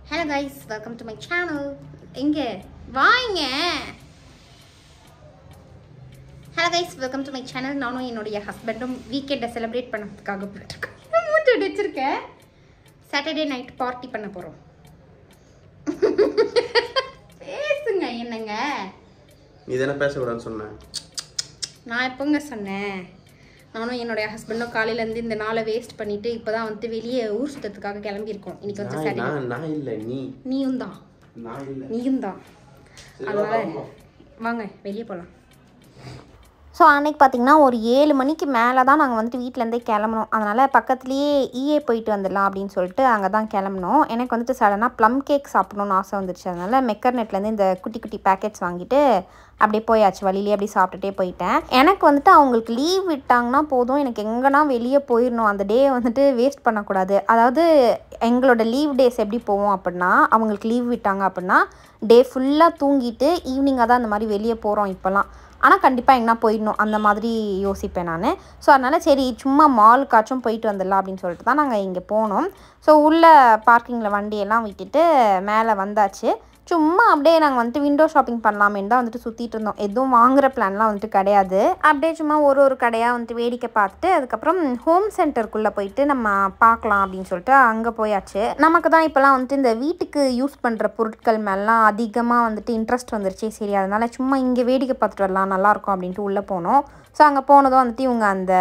Hello guys, welcome to my channel. எங்க வாங்க. Hello guys, welcome to my channel. நானும் என்னோட ஹஸ்பண்டும் வீக்கெண்டை செலிப்ரேட் பண்ணதுக்காக போயிட்டுருக்கோம். மூட்டு அடிச்சிருக்கேன். சாட்டர்டே நைட் பார்ட்டி பண்ண போகிறோம். பேசுங்க என்னங்க. நீ தானே பேசக்கூடாதுன்னு சொன்னேன். நான் எப்போங்க சொன்னேன்? நானும் என்னோட ஹஸ்பண்டும் காலையிலேருந்து இந்த நாளை வேஸ்ட் பண்ணிட்டு இப்போதான் வந்து வெளியே ஊர் சுத்தத்துக்காக கிளம்பியிருக்கோம். இன்னைக்கு வந்து சாட்டர்டே. நான் இல்லை நீயும் தான். நான் இல்லை நீயும் தான். அதனால வாங்க வெளியே போகலாம். ஸோ அன்றைக்கி பார்த்திங்கன்னா ஒரு 7 மணிக்கு மேலே தான் நாங்கள் வந்துட்டு வீட்டிலேருந்தே கிளம்பணும். அதனால் பக்கத்துலேயே ஈஏ போயிட்டு வந்துடலாம் அப்படின்னு சொல்லிட்டு அங்கே தான் கிளம்பணும். எனக்கு வந்துட்டு சடனாக ப்ளம் கேக் சாப்பிடணுன்னு ஆசை வந்துருச்சு. அதனால் மெக்கர்நெட்லேருந்து இந்த குட்டி குட்டி பேக்கெட்ஸ் வாங்கிட்டு அப்படியே போயாச்சு. வழியிலே அப்படி சாப்பிட்டுட்டே போயிட்டேன். எனக்கு வந்துட்டு அவங்களுக்கு லீவ் விட்டாங்கன்னா போதும், எனக்கு எங்கன்னா வெளியே போயிடணும். அந்த டே வந்துட்டு வேஸ்ட் பண்ணக்கூடாது. அதாவது எங்களோட லீவ் டேஸ் எப்படி போவோம் அப்படின்னா, அவங்களுக்கு லீவ் விட்டாங்க அப்படின்னா டே ஃபுல்லாக தூங்கிட்டு ஈவினிங்காக தான் அந்த மாதிரி வெளியே போகிறோம் இப்போலாம். ஆனால் கண்டிப்பாக எங்கன்னா போயிடணும் அந்த மாதிரி யோசிப்பேன் நான். ஸோ அதனால் சரி சும்மா மாலுக்காச்சும் போயிட்டு வந்துடலாம் அப்படின்னு சொல்லிட்டு தான் நாங்கள் இங்கே போனோம். ஸோ உள்ளே பார்க்கிங்கில் வண்டியெல்லாம் விட்டுட்டு மேலே வந்தாச்சு. சும்மா அப்படியே நாங்கள் வந்துட்டு விண்டோ ஷாப்பிங் பண்ணலாமேன்னு தான் வந்துட்டு சுற்றிட்டு இருந்தோம். எதுவும் வாங்குகிற பிளான்லாம் வந்துட்டு கிடையாது. அப்படியே சும்மா ஒரு கடையாக வந்துட்டு வேடிக்கை பார்த்துட்டு அதுக்கப்புறம் ஹோம் சென்டருக்குள்ளே போயிட்டு நம்ம பார்க்கலாம் அப்படின்னு சொல்லிட்டு அங்கே போயாச்சு. நமக்கு தான் இப்போலாம் வந்துட்டு இந்த வீட்டுக்கு யூஸ் பண்ணுற பொருட்கள் மேலாம் அதிகமாக வந்துட்டு இன்ட்ரெஸ்ட் வந்துருச்சு. சரி அதனால் சும்மா இங்கே வேடிக்கை பார்த்துட்டு வரலாம், நல்லாயிருக்கும் அப்படின்ட்டு உள்ளே போனோம். ஸோ அங்கே போனதும் வந்துட்டு இவங்க அந்த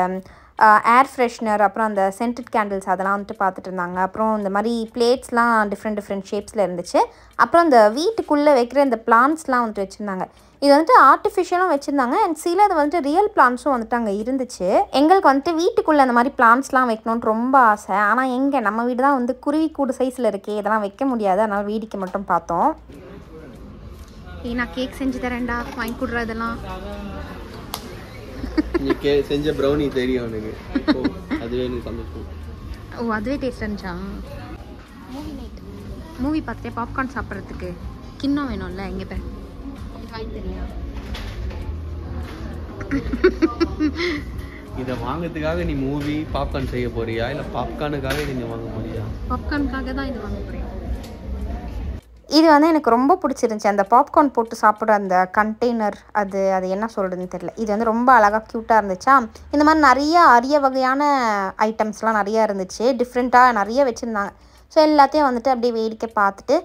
ஏர் ஃப்ரெஷ்னர் அப்புறம் அந்த சென்டட் கேண்டில்ஸ் அதெல்லாம் வந்துட்டு பார்த்துட்டு இருந்தாங்க. அப்புறம் இந்த மாதிரி பிளேட்ஸ்லாம் டிஃப்ரெண்ட் ஷேப்ஸில் இருந்துச்சு. அப்புறம் இந்த வீட்டுக்குள்ளே வைக்கிற இந்த பிளான்ட்ஸ்லாம் வந்துட்டு வச்சுருந்தாங்க. இது வந்துட்டு ஆர்டிஃபிஷியலும் வச்சுருந்தாங்க அண்ட் சிலது வந்துட்டு ரியல் பிளான்ட்ஸும் வந்துட்டு அங்கே இருந்துச்சு. எங்களுக்கு வந்துட்டு வீட்டுக்குள்ளே அந்த மாதிரி பிளான்ட்ஸ்லாம் வைக்கணும்னு ரொம்ப ஆசை. ஆனால் எங்கே நம்ம வீடு தான் வந்து குருவி கூடு சைஸில் இருக்கே, இதெல்லாம் வைக்க முடியாது. அதனால் வேடிக்கை மட்டும் பார்த்தோம். நான் கேக் செஞ்சு தரேன்டா, வாங்கி கொடுறா. இதெல்லாம் நீ செஞ்ச ப்ரௌனி தெரியும் எனக்கு. அதுவே எனக்கு சந்தோஷம். ஓ அதுவே டேஸ்ட் இருந்துச்சா? மூவி பார்த்துட்டே பாப்கார்ன் சாப்பிட்றதுக்கு கிண்ணம் வேணும்ல. எங்கே போய் வாங்கி தெரியா? இதை வாங்கிறதுக்காக நீ மூவி பாப்கார்ன் செய்ய போறியா இல்லை பாப்கார்னுக்காக நீங்கள் வாங்க போறியா? பாப்கார்னுக்காக தான் இது வாங்க போகிறேன். இது வந்து எனக்கு ரொம்ப பிடிச்சிருந்துச்சி. அந்த பாப்கார்ன் போட்டு சாப்பிட்ற அந்த கண்டெய்னர் அது என்ன சொல்கிறதுன்னு தெரியல. இது வந்து ரொம்ப அழகாக க்யூட்டாக இருந்துச்சா. இந்த மாதிரி நிறைய அரிய வகையான ஐட்டம்ஸ்லாம் நிறையா இருந்துச்சு. டிஃப்ரெண்ட்டாக நிறைய வச்சுருந்தாங்க. ஸோ எல்லாத்தையும் வந்துட்டு அப்படியே வேடிக்கை பார்த்துட்டு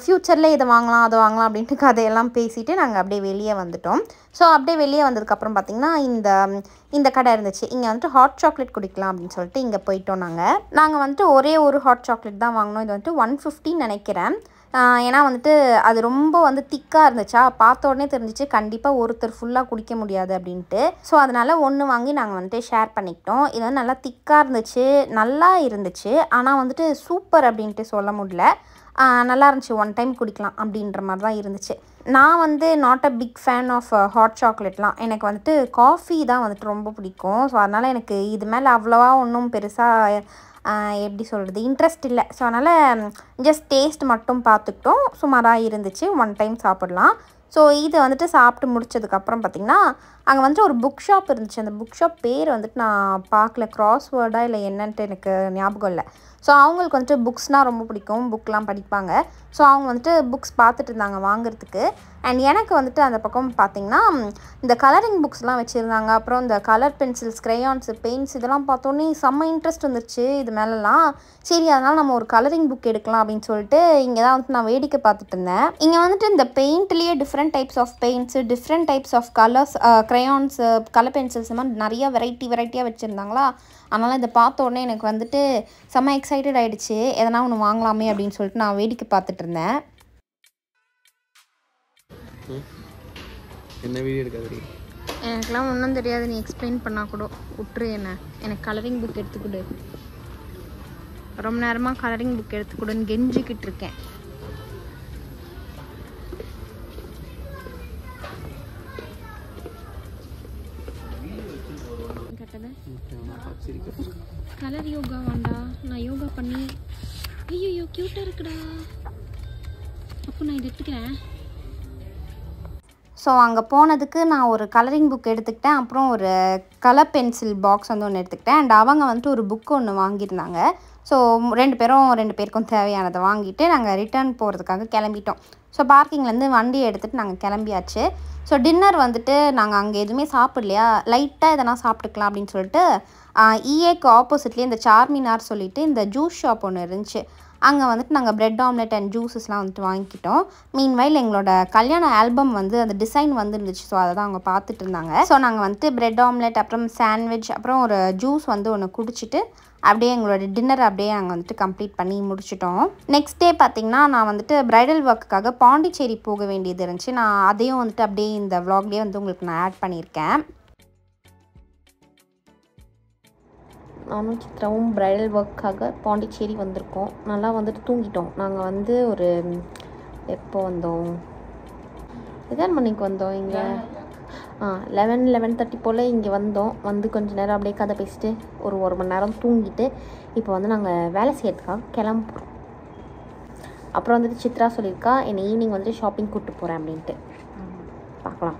ஃப்யூச்சரில் இதை வாங்கலாம் அதை வாங்கலாம் அப்படின்ட்டு கதையெல்லாம் பேசிவிட்டு நாங்கள் அப்படியே வெளியே வந்துட்டோம். ஸோ அப்படியே வெளியே வந்ததுக்கப்புறம் பார்த்திங்கன்னா இந்த கடை இருந்துச்சு. இங்கே வந்துட்டு ஹாட் சாக்லேட் குடிக்கலாம் அப்படின்னு சொல்லிட்டு இங்கே போயிட்டோம். நாங்கள் வந்துட்டு ஒரே ஒரு ஹாட் சாக்லேட் தான் வாங்கினோம். இது வந்துட்டு 150 நினைக்கிறேன். ஏன்னா வந்துட்டு அது ரொம்ப வந்து திக்காக இருந்துச்சா, பார்த்த உடனே தெரிஞ்சிச்சு கண்டிப்பாக ஒருத்தர் ஃபுல்லாக குடிக்க முடியாது அப்படின்ட்டு. ஸோ அதனால் ஒன்று வாங்கி நாங்கள் வந்துட்டு ஷேர் பண்ணிக்கிட்டோம். இது வந்து நல்லா திக்காக இருந்துச்சு, நல்லா இருந்துச்சு. ஆனால் வந்துட்டு சூப்பர் அப்படின்ட்டு சொல்ல முடியல. நல்லா இருந்துச்சு, ஒன் டைம் குடிக்கலாம் அப்படின்ற மாதிரி தான் இருந்துச்சு. நான் வந்து not a big fan of hot சாக்லேட்லாம். எனக்கு வந்துட்டு காஃபி தான் வந்துட்டு ரொம்ப பிடிக்கும். ஸோ அதனால் எனக்கு இது மேலே அவ்வளோவா ஒன்றும் பெருசாக எப்படி சொல்கிறது இன்ட்ரெஸ்ட் இல்லை. ஸோ அதனால் ஜஸ்ட் டேஸ்ட் மட்டும் பார்த்துக்கிட்டோம். சுமாராக இருந்துச்சு, ஒன் டைம் சாப்பிட்லாம். ஸோ இது வந்துட்டு சாப்பிட்டு முடிச்சதுக்கப்புறம் பார்த்திங்கன்னா அங்கே வந்துட்டு ஒரு புக் ஷாப் இருந்துச்சு. அந்த புக் ஷாப் பேர் வந்துட்டு நான் பார்க்கல, கிராஸ்வேர்டாக இல்லை என்னன்ட்டு எனக்கு ஞாபகம் இல்லை. ஸோ அவங்களுக்கு வந்துட்டு புக்ஸ்னால் ரொம்ப பிடிக்கும், புக்லாம் படிப்பாங்க. ஸோ அவங்க வந்துட்டு புக்ஸ் பார்த்துட்டு இருந்தாங்க வாங்குறதுக்கு. அண்ட் எனக்கு வந்துட்டு அந்த பக்கம் பார்த்திங்கன்னா இந்த கலரிங் புக்ஸ்லாம் வச்சுருந்தாங்க. அப்புறம் இந்த கலர் பென்சில்ஸ், க்ரையான்ஸு, பெயிண்ட்ஸ் இதெல்லாம் பார்த்தோன்னே செம்ம இன்ட்ரெஸ்ட் வந்துருச்சு இது மேலெலாம். சரி அதனால் நம்ம ஒரு கலரிங் புக் எடுக்கலாம் அப்படின்னு சொல்லிட்டு இங்கே தான் வந்துட்டு நான் வேடிக்கை பார்த்துட்டு இருந்தேன். இங்கே வந்துட்டு இந்த பெயிண்ட்லேயே different types of paints, different types of colours, crayons, colour pencils இந்த மாதிரி நிறையா வெரைட்டியாக வச்சுருந்தாங்களா. அதனால் இதை பார்த்த உடனே எனக்கு வந்துட்டு செம்ம எக்ஸைட்டட் ஆகிடுச்சு. எதனா ஒன்று வாங்கலாமே அப்படின்னு சொல்லிட்டு நான் வேடிக்கை பார்த்துட்டு இருந்தேன். என்ன வீடியோ எடுக்காது? எனக்குலாம் ஒன்றும் தெரியாது, நீ எக்ஸ்பிளைன் பண்ணால் கூட விட்டுரு. எனக்கு கலரிங் புக் எடுத்துக்கொடு, ரொம்ப நேரமாக கலரிங் புக் எடுத்துக்கொடுன்னு கெஞ்சிக்கிட்டு இருக்கேன். கலர் யோகா வேண்டா, நான் யோகா பண்ணி ஐயோ க்யூட்டாக இருக்குடா. அப்போ நான் இதை எடுத்துக்கிறேன். ஸோ அங்கே போனதுக்கு நான் ஒரு கலரிங் புக் எடுத்துக்கிட்டேன். அப்புறம் ஒரு கலர் பென்சில் பாக்ஸ் வந்து ஒன்று எடுத்துக்கிட்டேன். அண்ட் அவங்க வந்துட்டு ஒரு புக்கு ஒன்று வாங்கியிருந்தாங்க. ஸோ 2 பேருக்கும் தேவையானதை வாங்கிட்டு நாங்கள் ரிட்டர்ன் போகிறதுக்காக கிளம்பிட்டோம். ஸோ பார்க்கிங்லேருந்து வண்டி எடுத்துகிட்டு நாங்கள் கிளம்பியாச்சு. ஸோ டின்னர் வந்துட்டு நாங்கள் அங்கே எதுவுமே சாப்பிட்லையா, லைட்டாக எதனா சாப்பிட்டுக்கலாம் அப்படின்னு சொல்லிட்டு EAக்கு ஆப்போசிட்லேயே இந்த சார்மினார் சொல்லிட்டு இந்த ஜூஸ் ஷாப் ஒன்று இருந்துச்சு. அங்கே வந்துட்டு நாங்கள் பிரெட் ஆம்லெட் அண்ட் ஜூஸஸ்லாம் வந்துட்டு வாங்கிக்கிட்டோம். மீன்வைல் எங்களோட கல்யாண ஆல்பம் வந்து அந்த டிசைன் வந்து இருந்துச்சு. ஸோ அதை தான் அவங்க பார்த்துட்டு இருந்தாங்க. ஸோ நாங்கள் வந்துட்டு பிரெட் ஆம்லெட் அப்புறம் சாண்ட்விச் அப்புறம் ஒரு ஜூஸ் வந்து ஒன்று குடிச்சிட்டு அப்படியே எங்களோட டின்னர் அப்படியே நாங்கள் வந்துட்டு கம்ப்ளீட் பண்ணி முடிச்சிட்டோம். நெக்ஸ்ட் டே பார்த்திங்கன்னா நான் வந்துட்டு ப்ரைடல் ஒர்க்குக்காக பாண்டிச்சேரி போக வேண்டியது இருந்துச்சு. நான் அதையும் வந்துட்டு அப்படியே இந்த vlogலேயே வந்து உங்களுக்கு நான் ஆட் பண்ணியிருக்கேன். நானும் சித்ராவும் ப்ரைடல் ஒர்க்காக பாண்டிச்சேரி வந்திருக்கோம். நல்லா வந்துட்டு தூங்கிட்டோம். நாங்கள் வந்து ஒரு எப்போ வந்தோம், எத்தனை மணிக்கு வந்தோம் இங்கே 11:30 போல் இங்கே வந்தோம். வந்து கொஞ்சம் நேரம் அப்படியே கதை பேசிட்டு ஒரு மணி நேரம் தூங்கிட்டு இப்போ வந்து நாங்கள் வேலை செய்யறதுக்காக கிளம்புறோம். அப்புறம் வந்துட்டு சித்ரா சொல்லியிருக்கா என்னை ஈவினிங் வந்துட்டு ஷாப்பிங் கூப்பிட்டு போகிறேன் அப்படின்ட்டு. பார்க்கலாம்.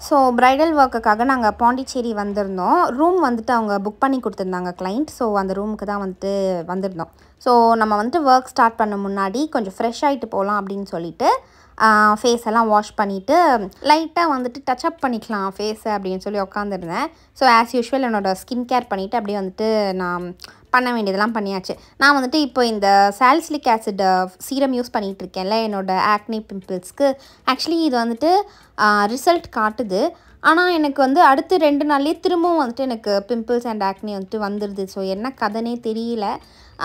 ஸோ ப்ரைடல் ஒர்க்குக்காக நாங்கள் பாண்டிச்சேரி வந்திருந்தோம். ரூம் வந்துட்டு அவங்க புக் பண்ணி கொடுத்துருந்தாங்க கிளைண்ட். ஸோ அந்த ரூமுக்கு தான் வந்துட்டு வந்திருந்தோம். ஸோ நம்ம வந்துட்டு ஒர்க் ஸ்டார்ட் பண்ண முன்னாடி கொஞ்சம் ஃப்ரெஷ் ஆகிட்டு போகலாம் அப்படின்னு சொல்லிட்டு ஃபேஸ் எல்லாம் வாஷ் பண்ணிவிட்டு லைட்டாக வந்துட்டு டச்சப் பண்ணிக்கலாம் ஃபேஸை அப்படின்னு சொல்லி உட்காந்துருந்தேன். ஸோ ஆஸ் யூஷுவல் என்னோடய ஸ்கின் கேர் பண்ணிவிட்டு அப்படியே வந்துட்டு நான் பண்ண வேண்டியதெல்லாம் பண்ணியாச்சு. நான் வந்துட்டு இப்போ இந்த சாலிசிலிக் ஆசிட் சீரம் யூஸ் பண்ணிகிட்ருக்கேன்ல என்னோடய ஆக்னி பிம்பிள்ஸ்க்கு. ஆக்சுவலி இது வந்துட்டு ரிசல்ட் காட்டுது. ஆனால் எனக்கு வந்து அடுத்து 2 நாள்லேயே திரும்பவும் வந்துட்டு எனக்கு பிம்பிள்ஸ் அண்ட் ஆக்னி வந்துட்டு வந்துடுது. ஸோ என்ன கதைனே தெரியல.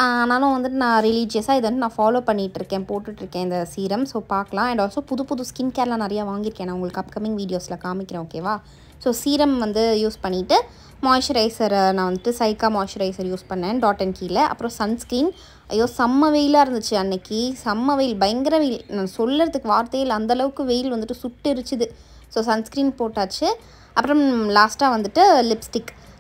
ஆனாலும் வந்துட்டு நான் ரிலீஜியஸாக இதை வந்து நான் ஃபாலோ பண்ணிகிட்ருக்கேன், போட்டுட்ருக்கேன் இந்த சீரம். ஸோ பார்க்கலாம். அண்ட் ஆல்சோ புது ஸ்கின் கேர்லாம் நிறையா வாங்கியிருக்கேன். நான் உங்களுக்கு அப்கமிங் வீடியோஸில் காமிக்கிறேன், ஓகேவா? ஸோ சீரம் வந்து யூஸ் பண்ணிவிட்டு மாய்ஸ்சரைசரை நான் வந்துட்டு சைக்கா மாய்ஸ்சரைசர் யூஸ் பண்ணேன் .N-கீழே. அப்புறம் சன்ஸ்க்ரீன். ஐயோ செம்ம வெயிலாக இருந்துச்சு அன்னைக்கு. செம்ம வெயில், பயங்கர வெயில். நான் சொல்கிறதுக்கு வார்த்தையில் அந்தளவுக்கு வெயில் வந்துட்டு சுட்டு எரிச்சுது. ஸோ சன்ஸ்க்ரீன் போட்டாச்சு. அப்புறம் லாஸ்ட்டாக வந்துட்டு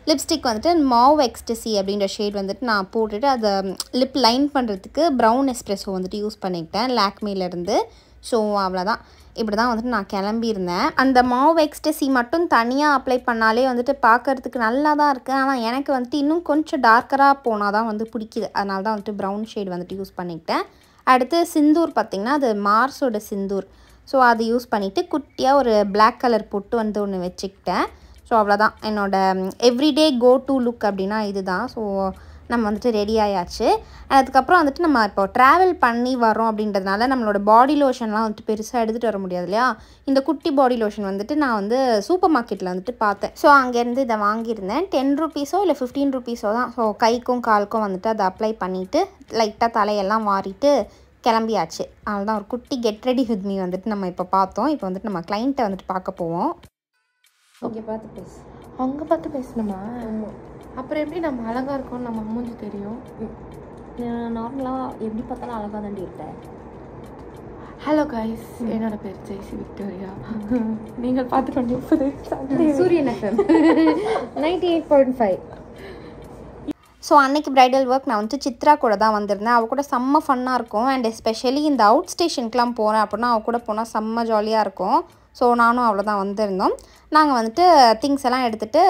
லிப்ஸ்டிக் வந்துட்டு மாவ் எக்ஸ்டசி அப்படின்ற ஷேட் வந்துட்டு நான் போட்டுட்டு அதை லிப் லைன் பண்ணுறதுக்கு ப்ரௌன் எஸ்ப்ரெஸோ வந்துட்டு யூஸ் பண்ணிக்கிட்டேன் லாக்மேலேருந்து. ஸோ அவ்வளோதான். இப்படி தான் வந்துட்டு நான் கிளம்பியிருந்தேன். அந்த மாவ் எக்ஸ்டசி மட்டும் தனியாக அப்ளை பண்ணாலே வந்துட்டு பார்க்குறதுக்கு நல்லா தான் இருக்குது. ஆனால் எனக்கு வந்துட்டு இன்னும் கொஞ்சம் டார்க்கராக போனால் தான் வந்து பிடிக்குது. அதனால தான் வந்துட்டு ப்ரௌன் ஷேட் வந்துட்டு யூஸ் பண்ணிக்கிட்டேன். அடுத்து சிந்தூர் பார்த்திங்கன்னா அது மார்ஸோட சிந்தூர். ஸோ அது யூஸ் பண்ணிவிட்டு குட்டியாக ஒரு பிளாக் கலர் பொட்டு வந்து ஒன்று வச்சுக்கிட்டேன். ஸோ அவ்வளோதான் என்னோடய எவ்ரிடே கோ டு லுக் அப்படின்னா இது தான். ஸோ நம்ம வந்துட்டு ரெடி ஆயாச்சு. அதுக்கப்புறம் வந்துட்டு நம்ம இப்போ ட்ராவல் பண்ணி வரோம் அப்படின்றதுனால நம்மளோட பாடி லோஷன்லாம் வந்துட்டு பெருசாக எடுத்துகிட்டு வர முடியாது இல்லையா. இந்த குட்டி பாடி லோஷன் வந்துட்டு நான் வந்து சூப்பர் மார்க்கெட்டில் வந்துட்டு பார்த்தேன். ஸோ அங்கேருந்து இதை வாங்கியிருந்தேன். 10 ரூபீஸோ இல்லை 15 ரூபீஸோ தான். ஸோ கைக்கும் காலுக்கும் வந்துட்டு அதை அப்ளை பண்ணிவிட்டு லைட்டாக தலையெல்லாம் வாரிட்டு கிளம்பியாச்சு. அதுதான் ஒரு குட்டி கெட் ரெடி வித் மீ வந்துட்டு நம்ம இப்போ பார்த்தோம். இப்போ வந்துட்டு நம்ம கிளைண்ட்டை வந்துட்டு பார்க்க போவோம். இங்கே பார்த்து பேசு. அங்கே பார்த்து பேசணுமா? அப்புறம் எப்படி நம்ம அழகாக இருக்கோம்னு நம்ம மூஞ்சி தெரியும்? நார்மலாக எப்படி பார்த்தாலும் அழகாக தாண்டி இருப்பேன். ஹலோ கைஸ், என்னோட பேர் ஜெய்சி விக்டோரியா. நீங்கள் பார்த்து கொண்டிருப்பது சூரியன் FM 98.5. ஸோ அன்றைக்கி ப்ரைடல் ஒர்க் நான் வந்துட்டு சித்ரா கூட தான் வந்திருந்தேன். அவள் கூட செம்ம ஃபன்னாக இருக்கும். அண்ட் எஸ்பெஷலி இந்த அவுட் ஸ்டேஷனுக்குலாம் போகிறேன் அப்படின்னா அவள் கூட போனால் செம்ம ஜாலியாக இருக்கும். ஸோ நானும் அவ்வளோ தான் வந்திருந்தோம். நாங்கள் வந்துட்டு திங்ஸ் எல்லாம் எடுத்துகிட்டு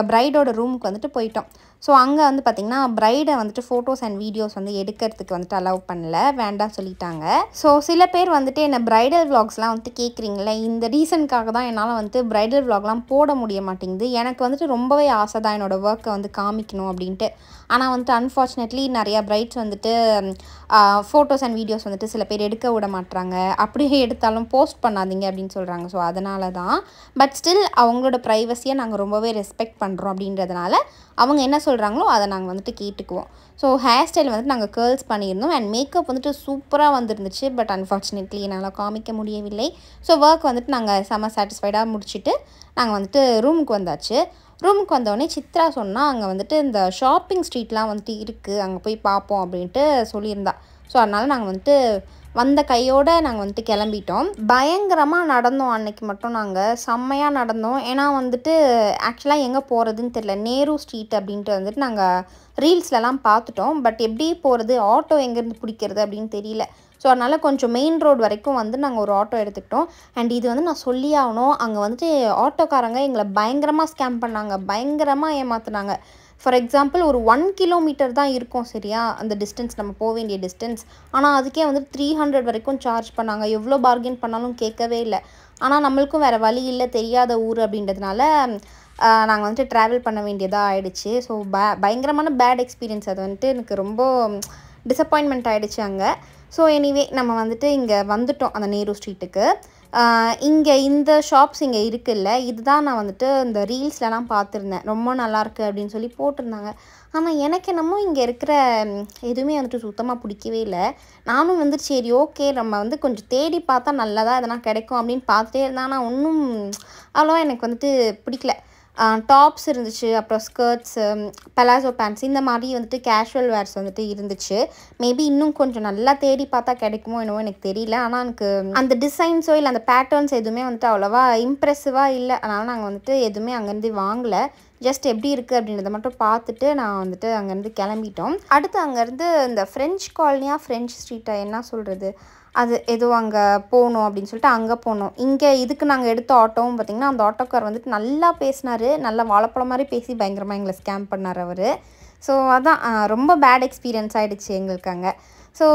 ப்ரைடோட ரூமுக்கு வந்துட்டு போயிட்டோம். ஸோ அங்கே வந்து பார்த்திங்கன்னா ப்ரைடை வந்துட்டு ஃபோட்டோஸ் அண்ட் வீடியோஸ் வந்து எடுக்கிறதுக்கு வந்துட்டு அலோவ் பண்ணல, வேண்டாம் சொல்லிட்டாங்க. ஸோ சில பேர் வந்துட்டு என்ன ப்ரைடல் விளாக்ஸ்லாம் வந்துட்டு கேட்குறீங்களே, இந்த ரீசனுக்காக தான் என்னால் வந்துட்டு ப்ரைடல் விளாக்லாம் போட முடிய மாட்டேங்குது. எனக்கு வந்துட்டு ரொம்பவே ஆசை தான் என்னோடய ஒர்க்கை வந்து காமிக்கணும் அப்படின்ட்டு. ஆனால் வந்துட்டு அன்ஃபார்ச்சுனேட்லி நிறையா ப்ரைட்ஸ் வந்துட்டு ஃபோட்டோஸ் அண்ட் வீடியோஸ் வந்துட்டு சில பேர் எடுக்க விட மாட்டுறாங்க. அப்படியே எடுத்தாலும் போஸ்ட் பண்ணாதீங்க அப்படின்னு சொல்கிறாங்க. ஸோ அதனால தான். பட் ஸ்டில் அவங்களோட ப்ரைவசியை நாங்கள் ரொம்பவே ரெஸ்பெக்ட் பண்ணுறோம் அப்படின்றதுனால அவங்க என்ன சொல்கிறாங்களோ அதை நாங்கள் வந்துட்டு கேட்டுக்குவோம். ஸோ ஹேர் ஸ்டைல் வந்துட்டு நாங்கள் கேர்ள்ஸ் பண்ணியிருந்தோம். அண்ட் மேக்கப் வந்துட்டு சூப்பராக வந்துருந்துச்சு. பட் அன்ஃபார்ச்சுனேட்லி என்னால் காமிக்க முடியவில்லை. ஸோ ஒர்க் வந்துட்டு நாங்கள் செம்ம சாட்டிஸ்ஃபைடாக முடிச்சுட்டு நாங்கள் வந்துட்டு ரூமுக்கு வந்தாச்சு. ரூமுக்கு வந்தோடனே சித்ரா சொன்னால் அங்கே வந்துட்டு இந்த ஷாப்பிங் ஸ்ட்ரீட்லாம் வந்துட்டு இருக்குது, அங்கே போய் பார்ப்போம் அப்படின்ட்டு சொல்லியிருந்தா. ஸோ அதனால் நாங்கள் வந்துட்டு வந்த கையோடு நாங்கள் வந்துட்டு கிளம்பிட்டோம். பயங்கரமாக நடந்தோம் அன்னைக்கு மட்டும். நாங்கள் செம்மையாக நடந்தோம். ஏன்னா வந்துட்டு ஆக்சுவலாக எங்கே போகிறதுன்னு தெரியல. நேரு ஸ்ட்ரீட் அப்படின்ட்டு வந்துட்டு நாங்கள் ரீல்ஸ்லலாம் பார்த்துட்டோம். பட் எப்படி போகிறது, ஆட்டோ எங்கேருந்து பிடிக்கிறது அப்படின்னு தெரியல. ஸோ அதனால் கொஞ்சம் மெயின் ரோடு வரைக்கும் வந்து நாங்கள் ஒரு ஆட்டோ எடுத்துக்கிட்டோம். அண்ட் இது வந்து நான் சொல்லி ஆகணும், அங்கே வந்துட்டு ஆட்டோக்காரங்க எங்களை பயங்கரமாக ஸ்கேம் பண்ணாங்க, பயங்கரமாக ஏமாத்துனாங்க. ஃபார் எக்ஸாம்பிள் ஒரு 1 கிலோமீட்டர் தான் இருக்கும் சரியா அந்த டிஸ்டன்ஸ், நம்ம போக வேண்டிய டிஸ்டன்ஸ். ஆனால் அதுக்கே வந்து 300 வரைக்கும் சார்ஜ் பண்ணாங்க. எவ்வளோ பார்கெயின் பண்ணாலும் கேட்கவே இல்லை. ஆனால் நம்மளுக்கும் வேறு வழி இல்லை, தெரியாத ஊர் அப்படின்றதுனால நாங்கள் வந்துட்டு ட்ராவல் பண்ண வேண்டியதாக ஆகிடுச்சு. ஸோ பயங்கரமான பேட் எக்ஸ்பீரியன்ஸ். அது வந்துட்டு எனக்கு ரொம்ப டிசப்பாயின்மெண்ட் ஆகிடுச்சு அங்கே. ஸோ எனிவே நம்ம வந்துட்டு இங்கே வந்துட்டோம் அந்த நேரு ஸ்ட்ரீட்டுக்கு. இங்கே இந்த ஷாப்ஸ் இங்கே இருக்குல்ல, இதுதான் நான் வந்துட்டு இந்த ரீல்ஸ்லலாம் பார்த்துருந்தேன். ரொம்ப நல்லாயிருக்கு அப்படின்னு சொல்லி போட்டிருந்தாங்க. ஆனால் எனக்கு என்னமோ இங்கே இருக்கிற எதுவுமே வந்துட்டு சுத்தமாக பிடிக்கவே இல்லை. நானும் வந்து சரி ஓகே நம்ம வந்து கொஞ்சம் தேடி பார்த்தா நல்லதாக எதனா கிடைக்கும் அப்படின்னு பார்த்துட்டே இருந்தேன். ஆனால் ஒன்றும் அவ்வளோவா எனக்கு வந்துட்டு பிடிக்கல. டாப்ஸ் இருந்துச்சு, அப்புறம் ஸ்கர்ட்ஸு, பலாசோ பேண்ட்ஸ், இந்த மாதிரி வந்துட்டு கேஷுவல் வேர்ஸ் வந்துட்டு இருந்துச்சு. மேபி இன்னும் கொஞ்சம் நல்லா தேடி பார்த்தா கிடைக்குமோ என்னவோ எனக்கு தெரியல. ஆனால் எனக்கு அந்த டிசைன்ஸோ இல்லை அந்த பேட்டர்ன்ஸ் எதுவுமே வந்துட்டு அவ்வளோவா இம்ப்ரெசிவாக இல்லை. அதனால் நாங்கள் வந்துட்டு எதுவுமே அங்கேருந்து வாங்கலை. ஜஸ்ட் எப்படி இருக்குது அப்படின்றத மட்டும் பார்த்துட்டு நான் வந்துட்டு அங்கேருந்து கிளம்பிட்டோம். அடுத்து அங்கேருந்து இந்த ஃப்ரெஞ்ச் காலனியாக ஃப்ரெஞ்ச் ஸ்ட்ரீட்டை என்ன சொல்கிறது, அது ஏதோ அங்கே போகணும் அப்படின்னு சொல்லிட்டு அங்கே போனோம். இங்கே இதுக்கு நாங்கள் எடுத்த ஆட்டோவும் பார்த்திங்கன்னா அந்த ஆட்டோக்கார் வந்துட்டு நல்லா பேசினார். நல்லா வாழைப்பழம் மாதிரி பேசி பயங்கரமாக எங்களை ஸ்கேம் பண்ணார் அவர். ஸோ அதான் ரொம்ப பேட் எக்ஸ்பீரியன்ஸ் ஆகிடுச்சு எங்களுக்கு அங்கே. ஸோ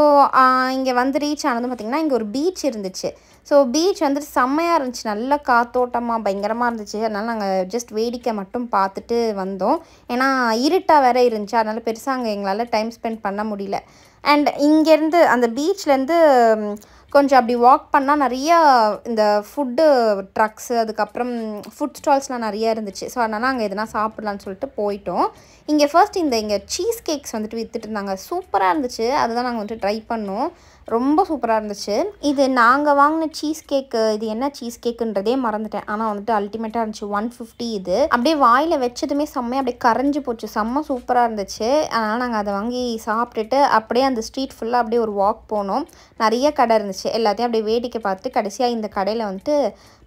இங்கே வந்து ரீச் ஆனதும் பார்த்திங்கன்னா இங்கே ஒரு பீச் இருந்துச்சு. ஸோ பீச் வந்துட்டு செம்மையாக இருந்துச்சு, நல்ல காத்தோட்டமாக பயங்கரமாக இருந்துச்சு. அதனால் நாங்கள் ஜஸ்ட் வேடிக்கை மட்டும் பார்த்துட்டு வந்தோம். ஏன்னா இருட்டாக வேற இருந்துச்சு, அதனால் பெருசாக அங்கே எங்களால் டைம் ஸ்பெண்ட் பண்ண முடியல. அண்ட் இங்கேருந்து அந்த பீச்லேருந்து கொஞ்சம் அப்படி வாக் பண்ணால் நிறையா இந்த ஃபுட்டு ட்ரக்ஸு, அதுக்கப்புறம் ஃபுட் ஸ்டால்ஸ்லாம் நிறையா இருந்துச்சு. ஸோ அதனால் அங்கே எதுனா சாப்பிட்லான்னு சொல்லிட்டு போயிட்டோம். இங்கே ஃபர்ஸ்ட் இங்கே சீஸ் கேக்ஸ் வந்துட்டு விற்றுட்டு இருந்தாங்க. சூப்பராக இருந்துச்சு. அதுதான் நாங்கள் வந்துட்டு ட்ரை பண்ணோம். ரொம்ப சூப்பராக இருந்துச்சு. இது நாங்கள் வாங்கின சீஸ் கேக்கு, இது என்ன சீஸ் கேக்குன்றதே மறந்துட்டேன். ஆனால் வந்துட்டு அல்டிமேட்டாக இருந்துச்சு. 150 இது. அப்படியே வாயில் வச்சதுமே செம்மையாக அப்படியே கரைஞ்சி போச்சு. செம்ம சூப்பராக இருந்துச்சு. அதனால் நாங்கள் அதை வாங்கி சாப்பிட்டுட்டு அப்படியே அந்த ஸ்ட்ரீட் ஃபுல்லாக அப்படியே ஒரு வாக் போனோம். நிறைய கடை இருந்துச்சு. எல்லாத்தையும் அப்படியே வேடிக்கை பார்த்துட்டு கடைசியாக இந்த கடையில் வந்துட்டு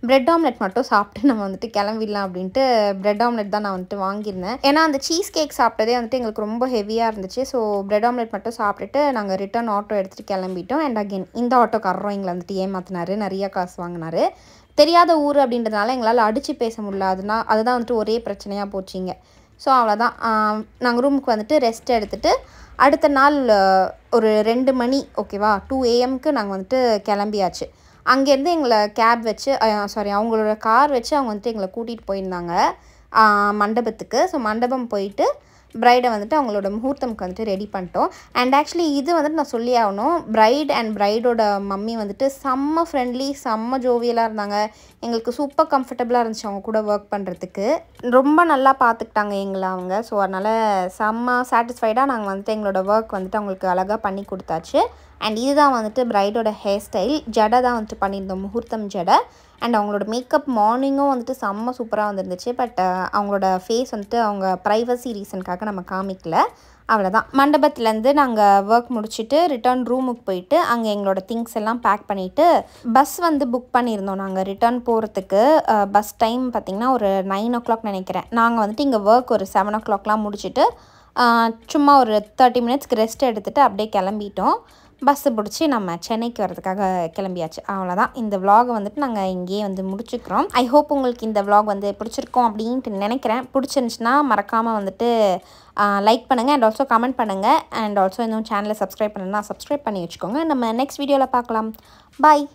பிரெட் ஆம்லெட் மட்டும் சாப்பிட்டு நம்ம வந்துட்டு கிளம்பிடலாம் அப்படின்ட்டு பிரெட் ஆம்லெட் தான் நான் வந்துட்டு வாங்கியிருந்தேன். ஏன்னா அந்த சீஸ் கேக் சாப்பிட்டதே வந்துட்டு எங்களுக்கு ரொம்ப ஹெவியாக இருந்துச்சு. ஸோ பிரெட் ஆம்லெட் மட்டும் சாப்பிட்டுட்டு நாங்கள் ரிட்டர்ன் ஆட்டோ எடுத்துகிட்டு கிளம்பிட்டோம். அண்ட் அகெயின் இந்த ஆட்டோக்காரரும் எங்களை வந்துட்டு ஏமாத்தினார், நிறையா காசு வாங்கினார். தெரியாத ஊர் அப்படின்றதுனால எங்களால் அடித்து பேச முடியல. அதுதான் வந்துட்டு ஒரே பிரச்சனையாக போச்சிங்க. ஸோ அவ்வளோதான். நாங்கள் ரூமுக்கு வந்துட்டு ரெஸ்ட் எடுத்துகிட்டு அடுத்த நாள் ஒரு 2 மணி ஓகேவா 2 AM நாங்கள் வந்துட்டு கிளம்பியாச்சு. அங்கேருந்து எங்களை கேப் வச்சு அவங்களோட கார் வச்சு அவங்க வந்துட்டு எங்களை கூட்டிகிட்டு போயிருந்தாங்க மண்டபத்துக்கு. ஸோ மண்டபம் போயிட்டு பிரைடை வந்துட்டு அவங்களோட முகூர்த்தம்க்கு வந்துட்டு ரெடி பண்ணிட்டோம். அண்ட் ஆக்சுவலி இது வந்துட்டு நான் சொல்லி ஆகணும், பிரைட் அண்ட் பிரைடோட மம்மி வந்துட்டு செம்ம ஃப்ரெண்ட்லி, செம்ம ஜோவியலாக இருந்தாங்க. எங்களுக்கு சூப்பர் கம்ஃபர்டபுளாக இருந்துச்சு அவங்க கூட ஒர்க் பண்ணுறதுக்கு. ரொம்ப நல்லா பார்த்துக்கிட்டாங்க எங்களை அவங்க. ஸோ அதனால் செம்ம சாட்டிஸ்ஃபைடாக நாங்கள் வந்துட்டு எங்களோட ஒர்க் வந்துட்டு அவங்களுக்கு அழகாக பண்ணி கொடுத்தாச்சு. அண்ட் இதுதான் வந்துட்டு பிரைடோட ஹேர் ஸ்டைல். ஜடை தான் வந்துட்டு பண்ணியிருந்தோம், முகூர்த்தம் ஜடை. அண்ட் அவங்களோட மேக்கப் மார்னிங்கும் வந்துட்டு செம்ம சூப்பராக வந்துருந்துச்சு. பட் அவங்களோட ஃபேஸ் வந்துட்டு அவங்க ப்ரைவசி ரீசனுக்காக நம்ம காமிக்கல. அவ்வளோதான். மண்டபத்துலேருந்து நாங்கள் ஒர்க் முடிச்சுட்டு ரிட்டர்ன் ரூமுக்கு போயிட்டு அங்கே எங்களோட திங்ஸ் எல்லாம் பேக் பண்ணிவிட்டு பஸ் வந்து புக் பண்ணியிருந்தோம். நாங்கள் ரிட்டர்ன் போகிறதுக்கு பஸ் டைம் பார்த்திங்கன்னா ஒரு 9 o'clock நினைக்கிறேன். நாங்கள் வந்துட்டு இங்கே ஒர்க் ஒரு 7 o'clockலாம் முடிச்சுட்டு சும்மா ஒரு 30 minutesக்கு ரெஸ்ட் எடுத்துகிட்டு அப்படியே கிளம்பிட்டோம். பஸ்ஸு பிடிச்சி நம்ம சென்னைக்கு வரதுக்காக கிளம்பியாச்சு. அவ்வளோதான். இந்த விலாகை வந்துட்டு நாங்கள் இங்கேயே வந்து முடிச்சுக்கிறோம். ஐ ஹோப் உங்களுக்கு இந்த விலாக் வந்து பிடிச்சிருக்கோம் அப்படின்ட்டு நினைக்கிறேன். பிடிச்சிருந்துச்சுன்னா மறக்காமல் வந்துட்டு லைக் பண்ணுங்கள் அண்ட் ஆல்சோ கமெண்ட் பண்ணுங்கள். அண்ட் ஆல்சோ இன்னும் சேனலை சப்ஸ்கிரைப் பண்ணணும்னா சப்ஸ்கிரைப் பண்ணி வச்சுக்கோங்க. நம்ம நெக்ஸ்ட் வீடியோவில் பார்க்கலாம். பாய்.